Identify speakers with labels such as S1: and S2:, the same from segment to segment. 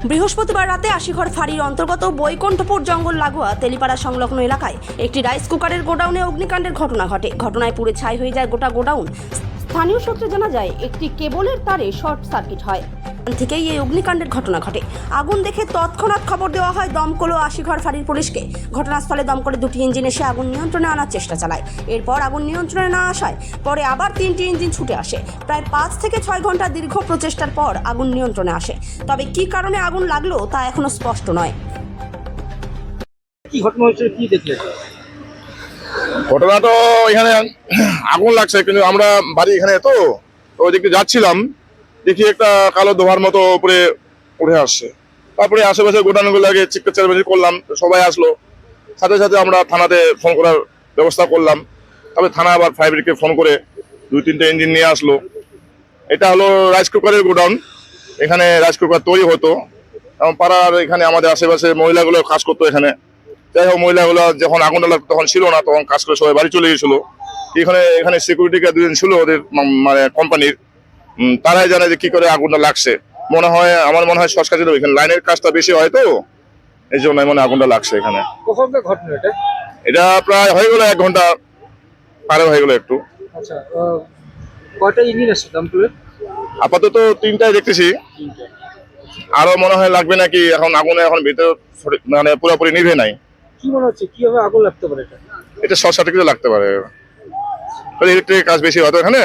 S1: বৃহস্পতিবার রাতে আশিঘর ফাঁড়ির অন্তর্গত বৈকুণ্ঠপুর জঙ্গল লাগোয়া তেলিপাড়া সংলগ্ন এলাকায় একটি রাইস কুকারের গোডাউনে অগ্নিকাণ্ডের ঘটনা ঘটে। ঘটনায় পুড়ে ছাই হয়ে যায় গোটা গোডাউন। স্থানীয় সূত্রে জানা যায় একটি কেবলের তারে শর্ট সার্কিট হয়, থেকেই এই অগ্নিকাণ্ডের ঘটনা ঘটে। আগুন দেখে তৎক্ষণাৎ খবর দেওয়া হয় দমকল ও আশিঘর ফাঁড়ির পুলিশকে। ঘটনাস্থলে দমকলের দুটি ইঞ্জিন এসে আগুন নিয়ন্ত্রণে আনার চেষ্টা চালায়। এরপর আগুন নিয়ন্ত্রণে না আসায় পরে আবার 3টি ইঞ্জিন ছুটে আসে। প্রায় 5 থেকে 6 ঘন্টা দীর্ঘ প্রচেষ্টার পর আগুন নিয়ন্ত্রণে আসে। তবে কী কারণে আগুন লাগলো তা এখনো স্পষ্ট নয়।
S2: কি ঘটনা হয়েছে, কি দেখলেন?
S3: ঘটনা তো এখানে আগুন লাগছে, কিন্তু আমরা বাড়ি এখানে তো ওই দিকে যাচ্ছিলাম, দেখি একটা কালো ধোঁয়ার মতো উপরে উঠে আসছে। তারপরে আশেপাশে গোডাউনগুলোকে চেঁচামেচি করলাম, সবাই আসলো। সাথে সাথে আমরা থানাতে ফোন করার ব্যবস্থা করলাম। তবে থানা আবার ফায়ার ব্রিগেডকে ফোন করে 2-3টে ইঞ্জিন নিয়ে আসলো। এটা হলো রাইস কুকারের গোডাউন। এখানে রাইস কুকার তৈরি হতো এবং পাড়ার এখানে আমাদের আশেপাশে মহিলাগুলো কাজ করতো এখানে। যাই হোক, মহিলাগুলো যখন আগুনটা লাগতো তখন ছিল না, তখন কাজ করে সবাই বাড়ি চলে গেছিল। এখানে সিকিউরিটি গার্ড 2জন ছিল ওদের মানে কোম্পানির, তারাই জানে যে কি করে আগুনটা লাগছে। আমার মনে হয় শর্ট সার্কিট, এখানে লাইনের কাজটা বেশি হয় তো, এই জন্য মনে হয় আগুনটা লাগছে এখানে।
S2: কখন ঘটনা এটা?
S3: এটা প্রায় হয়ে গেল 1 ঘন্টা পারে হয়ে গেল একটু।
S2: আচ্ছা, কয়টা ইঞ্জিন আসছে দমকলের?
S3: আপাতত 3টাই দেখতেছি, আরো মনে হয় লাগবে নাকি। এখন আগুনে এখন ভিতরে মানে পুরোপুরি নিভে নাই।
S2: কি মনে হচ্ছে কিভাবে আগুন লাগতে পারে এটা?
S3: এটা শর্ট সার্কিটে লাগতে পারে, ইলেকট্রিক কাজ বেশি হয়তো এখানে।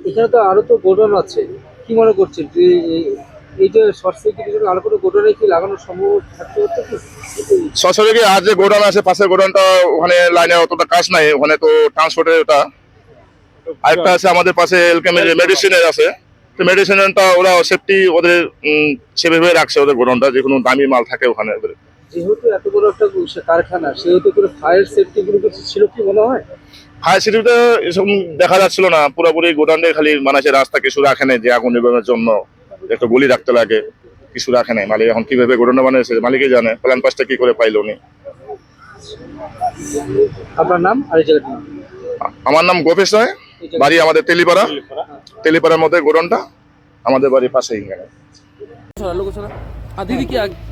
S2: এখানে তো আরো তো গোডাউন আছে, কি মনে করছেন যে এই যে শর্ট সার্কিটের জন্য আরো কোনো গোডাউনে কি লাগানোর সম্ভব থাকতে হচ্ছে কি?
S3: শর্ট সার্কিটে আর যে গোডাউন আছে পাশের গোডাউনটা, ওখানে লাইনে অতটা কাজ নাই, ওখানে তো ট্রান্সপোর্টের ওটা। আরেকটা আছে আমাদের পাশে এলকেমের মেডিসিনের আছে, তো মেডিসিনটা ওরা সেফটি ওদের সেভাবে রাখছে, ওদের গোডাউনটা যে কোনো দামি মাল থাকে ওখানে।
S2: যেহেতু এত বড় একটা কারখানা, সেহেতু করে ফায়ার সেফটি গুলো কিছু ছিল কি মনে হয়?
S3: ফায়ার সেফটিতে এসব দেখা যাচ্ছিল না, পুরোপুরি গোডাউনে খালি মানুষের রাস্তা কিছু রাখে নাই, যে আগুন নিবানোর জন্য একটু গুলি রাখতে লাগে, কিছু রাখে নাই। মালিক এখন কিভাবে গোডাউনটা বানিয়েছে মালিকই জানে, প্ল্যান পাসটা কি করে পাইলো উনি।
S2: আপনার নাম আর এই জায়গাটার নাম?
S3: আমার নাম গোপেশ রায়, বাড়ি আমাদের তেলিপাড়ার মধ্যে গোডাউনটা, আমাদের বাড়ির পাশেই।
S4: দিদি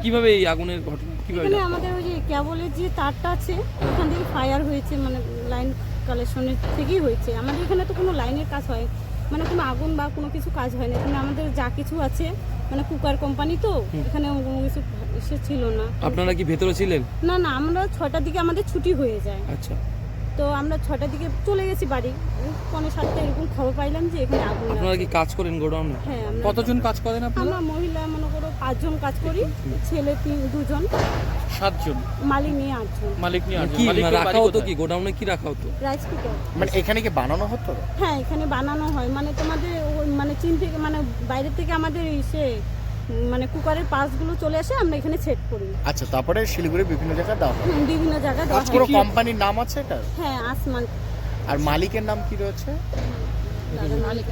S4: কিভাবে এই আগুনের ঘটনা কিভাবে?
S5: এখানে আমাদের ওই যে কেবলের যে তারটা আছে ওখান থেকে ফায়ার হয়েছে, মানে লাইন কালেকশনের থেকেই হয়েছে। আমাদের এখানে তো কোনো লাইনের কাজ হয়, মানে কোনো আগুন বা কোনো কিছু কাজ হয় না। এখানে আমাদের যা কিছু আছে মানে কুকার কোম্পানি, তো এখানে কোনো কিছু এসে ছিল না।
S4: আপনারা কি ভেতরে ছিলেন?
S5: না না, আমরা 6টার দিকে আমাদের ছুটি হয়ে যায়।
S4: আচ্ছা,
S5: তো আমরা 6টার দিকে চলে গেছি বাড়ি। 6:45 এরকম খবর পাইলাম যে এখানে আগুন।
S4: আপনারা কি কাজ করেন গোডাউনে?
S5: হ্যাঁ।
S4: কতজন কাজ করেন আপনারা?
S5: আমরা মহিলা মনে করো 5 জন কাজ করি, ছেলে 2জন,
S4: 7 জন,
S5: মালিক নিয়ে 8 জন।
S4: মালিক নিয়ে কি রাখা হতো? কি গোডাউনে কি রাখা হতো?
S5: Rice cooker.
S6: মানে এখানে কি বানানো হতো?
S5: হ্যাঁ, এখানে বানানো হয়। মানে তোমাদের মানে চীন থেকে, মানে বাইরে থেকে আমাদের এসে মানে কুকারের পার্টসগুলো চলে আসে, আমরা এখানে সেট করি।
S6: আচ্ছা, তারপরে শিলিগুড়ি বিভিন্ন জায়গায় দাও?
S5: বিভিন্ন জায়গায় দেওয়া
S6: পুরো
S5: হয়।
S6: কোম্পানির নাম আছে এটা?
S5: হ্যাঁ, আসমান।
S6: আর মালিকের নাম কি রয়েছে?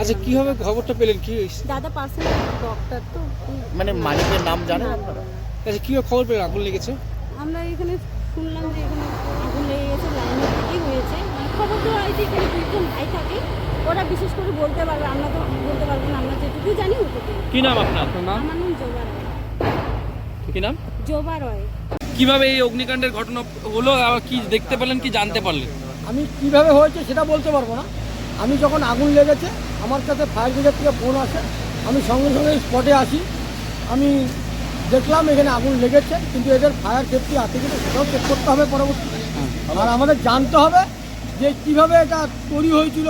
S4: আচ্ছা, কিভাবে খবরটা পেলেন? কি
S5: দাদা পার্সোনাল ডক্টর, তো
S6: মানে মালিকের নাম জানেন আপনারা?
S4: আচ্ছা, কিভাবে খবর পেলেন আগুন লেগেছে?
S5: আমরা এখানে শুনলাম যে এখানে আগুন লেগে গেছে, লাইনের দিকেই হয়েছে। মানে খবর দেওয়া হয় যে এখানে 2জন ভাই থাকে, ওরা বিশেষ করে বলতে পারবে, আমরা তো বলতে পারবো না। আমরা যেটুকু জানি ওটুকু।
S4: কি নাম আপনার নাম?
S5: আমার নাম জোবা রয়।
S4: কি নাম?
S5: জোবা রয়।
S4: কিভাবে এই অগ্নিকাণ্ডের ঘটনা হলো, আর কি দেখতে পেলেন, কি জানতে পারলেন?
S7: আমি কিভাবে হয়েছে সেটা বলতে পারবো না। আমি যখন আগুন লেগেছে আমার কাছে ফায়ার ব্রিগেড থেকে ফোন আসে, আমি সঙ্গে সঙ্গে স্পটে আসি। আমি দেখলাম এখানে আগুন লেগেছে, কিন্তু এদের ফায়ার সেফটি আছে কিনা সেটাও চেক করতে হবে পরবর্তীতে। আর আমাদের জানতে হবে যে কীভাবে এটা তৈরি হয়েছিল,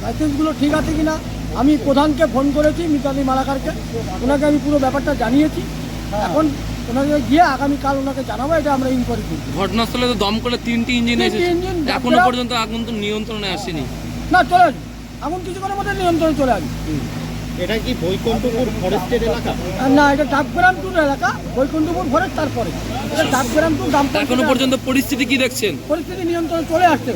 S7: লাইসেন্সগুলো ঠিক আছে কিনা। আমি প্রধানকে ফোন করেছি, মিতালি মালাকারকে, ওনাকে আমি পুরো ব্যাপারটা জানিয়েছি। এখন ওনাকে গিয়ে আগামীকাল ওনাকে জানাবো, এটা আমরা ইনকোয়ারি করব।
S4: ঘটনাস্থলে তো দমকলের 3টি ইঞ্জিন এসেছে, এখনো পর্যন্ত আগুন তো নিয়ন্ত্রণে আসেনি।
S7: না, চলে আসবে আগুন কিছুক্ষণের মধ্যে নিয়ন্ত্রণে চলে আসবে।
S6: এটা কি বৈকুণ্ঠপুর ফরেস্টের এলাকা?
S7: না, এটা ডাকগ্রাম টু এলাকা, বৈকুণ্ঠপুর ফরেস্ট। তারপরে এটা ডাকগ্রাম টু গ্রাম।
S4: এখনো পর্যন্ত পরিস্থিতি কি দেখছেন?
S7: পরিস্থিতি নিয়ন্ত্রণে চলে আসছে।